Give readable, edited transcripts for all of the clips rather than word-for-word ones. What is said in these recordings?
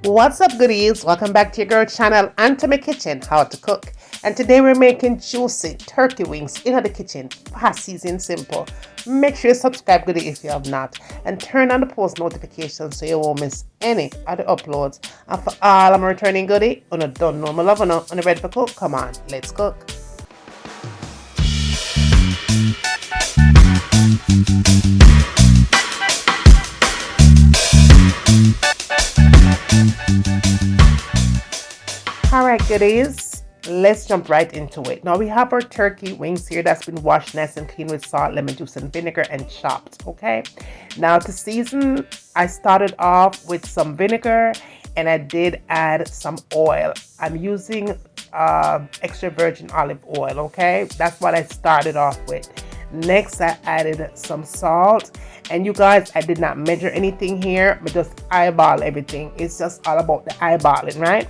What's up, goodies? Welcome back to your girl channel and to my kitchen, how to cook. And today we're making juicy turkey wings in the kitchen, fast, easy and simple. Make sure you subscribe, goodie, if you have not, and turn on the post notifications so you won't miss any of the uploads. And for all I'm returning goodie, on a done normal love on a ready for cook, come on, let's cook. Alright, goodies, let's jump right into it. Now we have our turkey wings here that's been washed nice and clean with salt, lemon juice and vinegar and chopped. Okay, now to season, I started off with some vinegar and I did add some oil. I'm using extra virgin olive oil. Okay, that's what I started off with. Next, I added some salt, and you guys, I did not measure anything here, but just eyeball everything. It's just all about the eyeballing, right?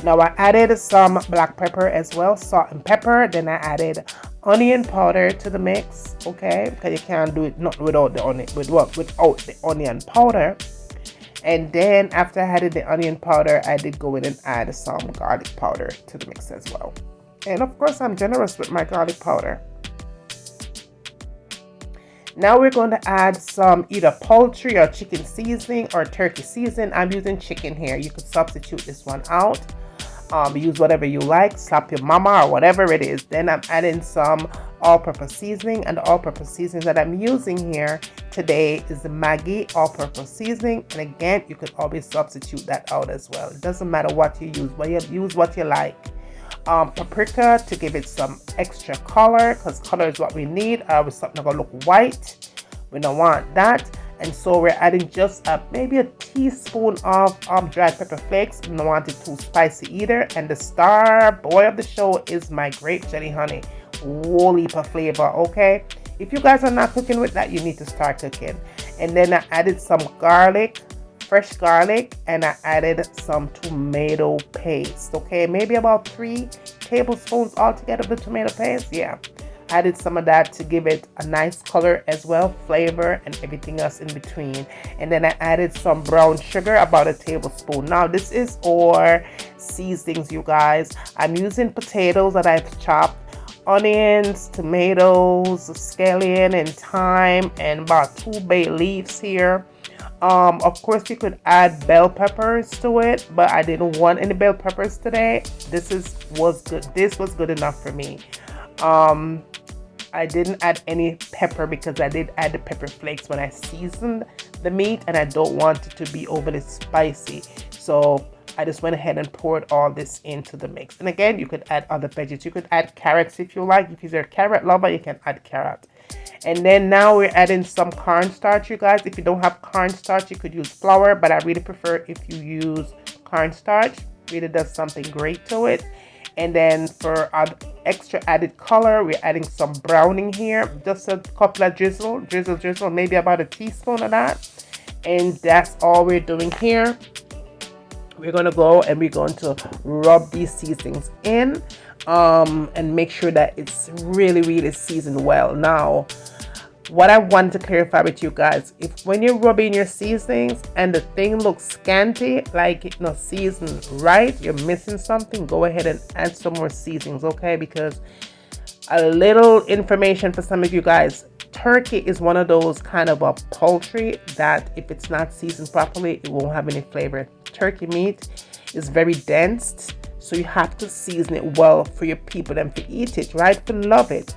Now I added some black pepper as well, salt and pepper. Then I added onion powder to the mix, okay? Because you can't do it not without the onion, without the onion powder. And then after I added the onion powder, I did go in and add some garlic powder to the mix as well. And of course, I'm generous with my garlic powder. Now we're going to add some either poultry or chicken seasoning or turkey seasoning. I'm using chicken here. You could substitute this one out. Use whatever you like, slap your mama or whatever it is. Then I'm adding some all-purpose seasoning, and the all-purpose seasoning that I'm using here today is the Maggi all-purpose seasoning. And again, you could always substitute that out as well. It doesn't matter what you use, but you use what you like. Paprika to give it some extra color, because color is what we need. With something gonna look white, we don't want that. And so we're adding just maybe a teaspoon of dried pepper flakes. We don't want it too spicy either. And the star boy of the show is my grape jelly honey. Whole heap of flavor, okay? If you guys are not cooking with that, you need to start cooking. And then I added some garlic, fresh garlic, and I added some tomato paste, okay? Maybe about 3 tablespoons altogether of the tomato paste, yeah. Added some of that to give it a nice color as well, flavor and everything else in between. And then I added some brown sugar, about a tablespoon. Now this is our seasonings, you guys. I'm using potatoes that I've chopped, onions, tomatoes, scallion and thyme, and about 2 bay leaves here. Of course you could add bell peppers to it, but I didn't want any bell peppers today. This was good enough for me. I didn't add any pepper because I did add the pepper flakes when I seasoned the meat, and I don't want it to be overly spicy. So I just went ahead and poured all this into the mix. And again, you could add other veggies. You could add carrots if you like. If you're a carrot lover, you can add carrot. And then now we're adding some cornstarch, you guys. If you don't have cornstarch, you could use flour, but I really prefer if you use cornstarch. Really does something great to it. And then for extra added color, we're adding some browning here. Just a couple of drizzle, maybe about a teaspoon of that. And that's all we're doing here. We're going to go and we're going to rub these seasonings in and make sure that it's really seasoned well. Now, what I want to clarify with you guys, if when you're rubbing your seasonings and the thing looks scanty, like it's not seasoned right, you're missing something, go ahead and add some more seasonings, okay? Because a little information for some of you guys, turkey is one of those kind of a poultry that if it's not seasoned properly, it won't have any flavor. Turkey meat is very dense, so you have to season it well for your people them to eat it, right? To love it.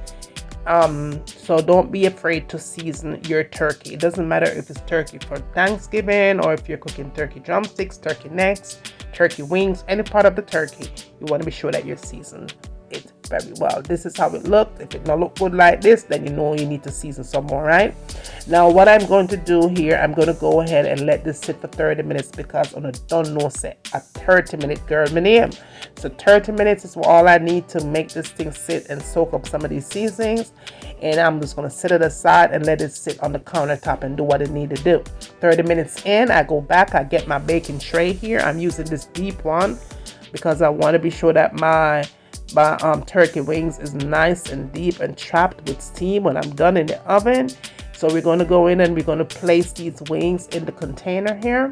So don't be afraid to season your turkey. It doesn't matter if it's turkey for Thanksgiving or if you're cooking turkey drumsticks, turkey necks, turkey wings, any part of the turkey. You want to be sure that you're seasoned it very well. This is how it looked. If it don't look good like this, then you know you need to season some more, right? Now what I'm going to do here, I'm going to go ahead and let this sit for 30 minutes because on a don't know set a 30-minute girl my name. So 30 minutes is all I need to make this thing sit and soak up some of these seasonings. And I'm just going to set it aside and let it sit on the countertop and do what it need to do. 30 minutes in, I go back, I get my baking tray here. I'm using this deep one because I want to be sure that my turkey wings is nice and deep and trapped with steam when I'm done in the oven. So we're going to go in and we're going to place these wings in the container here.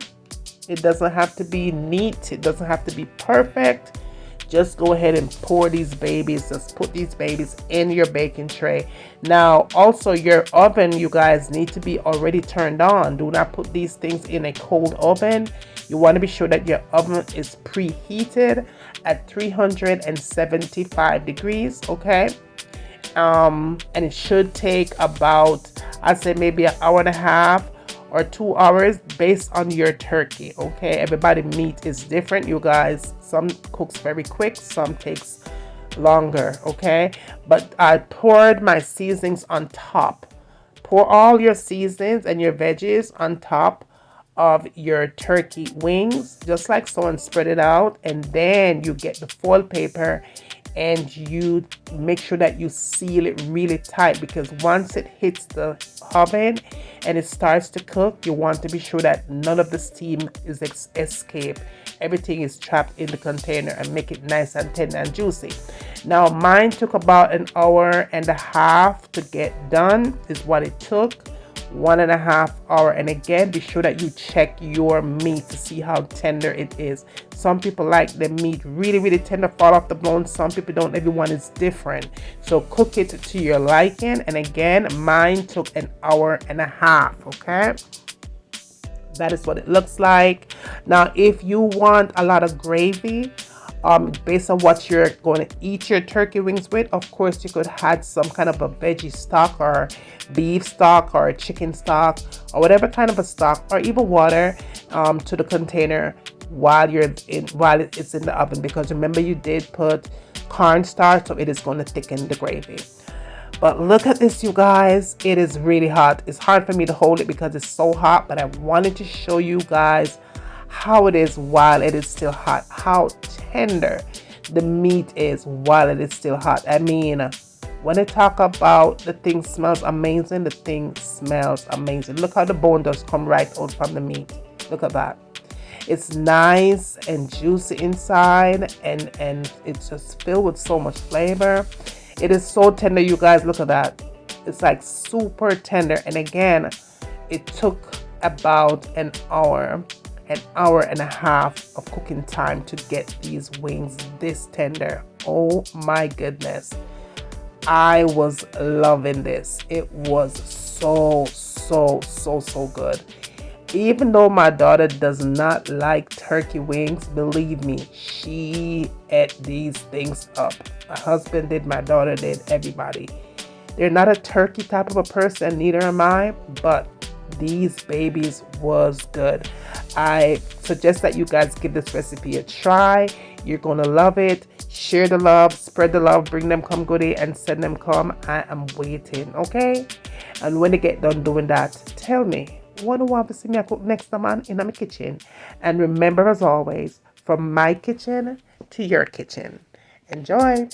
It doesn't have to be neat. It doesn't have to be perfect. Just go ahead and pour these babies. Just put these babies in your baking tray. Now, also your oven, you guys, need to be already turned on. Do not put these things in a cold oven. You want to be sure that your oven is preheated at 375 degrees, okay? And it should take about, I'd say maybe an hour and a half or 2 hours based on your turkey, okay? Everybody meat is different, you guys. Some cooks very quick, some takes longer, okay? But I poured my seasonings on top. Pour all your seasonings and your veggies on top of your turkey wings, just like so, and spread it out. And then you get the foil paper and you make sure that you seal it really tight, because once it hits the oven and it starts to cook, you want to be sure that none of the steam is escaped. Everything is trapped in the container, and make it nice and tender and juicy. Now mine took about an hour and a half to get done, is what it took. 1.5 hours. And again, be sure that you check your meat to see how tender it is. Some people like the meat really tender, fall off the bone. Some people don't. Everyone is different, so cook it to your liking. And again, mine took an hour and a half, okay? That is what it looks like. Now if you want a lot of gravy, based on what you're going to eat your turkey wings with, of course you could add some kind of a veggie stock or beef stock or chicken stock or whatever kind of a stock, or even water to the container while it's in the oven, because remember you did put cornstarch, so it is going to thicken the gravy. But look at this, you guys. It is really hot. It's hard for me to hold it because it's so hot, but I wanted to show you guys how it is while it is still hot, how tender the meat is while it is still hot. I mean, when I talk about the thing smells amazing, the thing smells amazing. Look how the bone does come right out from the meat. Look at that. It's nice and juicy inside, and it's just filled with so much flavor. It is so tender, you guys. Look at that. It's like super tender. And again, it took about an hour and a half of cooking time to get these wings this tender. Oh my goodness, I was loving this. It was so good. Even though my daughter does not like turkey wings, believe me, she ate these things up. My husband did, my daughter did, everybody. They're not a turkey type of a person, neither am I, but these babies was good. I suggest that you guys give this recipe a try. You're gonna love it. Share the love, spread the love, bring them come goodie and send them come. I am waiting, okay? And when they get done doing that, tell me, what do you want to see me cook next time in my kitchen? And remember, as always, from my kitchen to your kitchen. Enjoy.